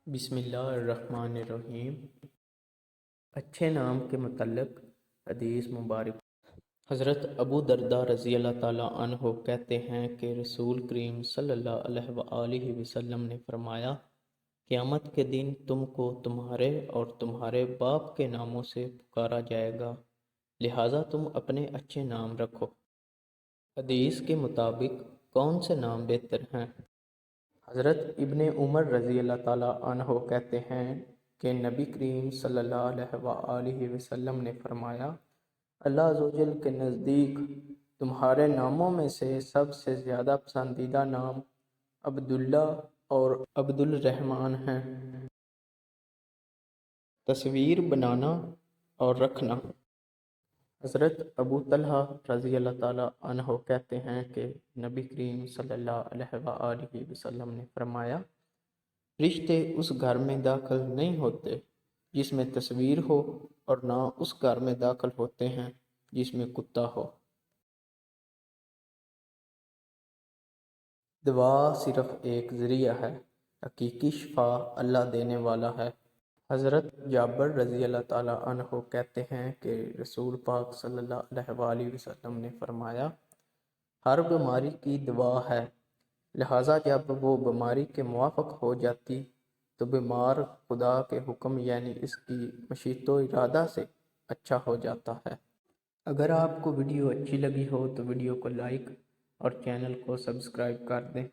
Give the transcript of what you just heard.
بسم اللہ الرحمن الرحیم۔ اچھے نام کے متعلق حدیث مبارک۔ حضرت ابو درداء رضی اللہ تعالیٰ عنہ کہتے ہیں کہ رسول کریم صلی اللہ علیہ وآلہ وسلم نے فرمایا، قیامت کے دن تم کو تمہارے اور تمہارے باپ کے ناموں سے پکارا جائے گا، لہٰذا تم اپنے اچھے نام رکھو۔ حدیث کے مطابق کون سے نام بہتر ہیں؟ حضرت ابن عمر رضی اللہ تعالیٰ عنہ کہتے ہیں کہ نبی کریم صلی اللہ علیہ وآلہ وسلم نے فرمایا، اللہ عز و جل کے نزدیک تمہارے ناموں میں سے سب سے زیادہ پسندیدہ نام عبداللہ اور عبد الرحمن ہیں۔ تصویر بنانا اور رکھنا۔ حضرت ابو طلحہ رضی اللہ تعالیٰ عنہ کہتے ہیں کہ نبی کریم صلی اللہ علیہ وآلہ وسلم نے فرمایا، رشتے اس گھر میں داخل نہیں ہوتے جس میں تصویر ہو، اور نہ اس گھر میں داخل ہوتے ہیں جس میں کتا ہو۔ دعا صرف ایک ذریعہ ہے، حقیقی شفا اللہ دینے والا ہے۔ حضرت جابر رضی اللہ تعالیٰ عنہ کہتے ہیں کہ رسول پاک صلی اللہ علیہ وآلہ وسلم نے فرمایا، ہر بیماری کی دوا ہے، لہٰذا جب وہ بیماری کے موافق ہو جاتی تو بیمار خدا کے حکم یعنی اس کی مشیت و ارادہ سے اچھا ہو جاتا ہے۔ اگر آپ کو ویڈیو اچھی لگی ہو تو ویڈیو کو لائک اور چینل کو سبسکرائب کر دیں۔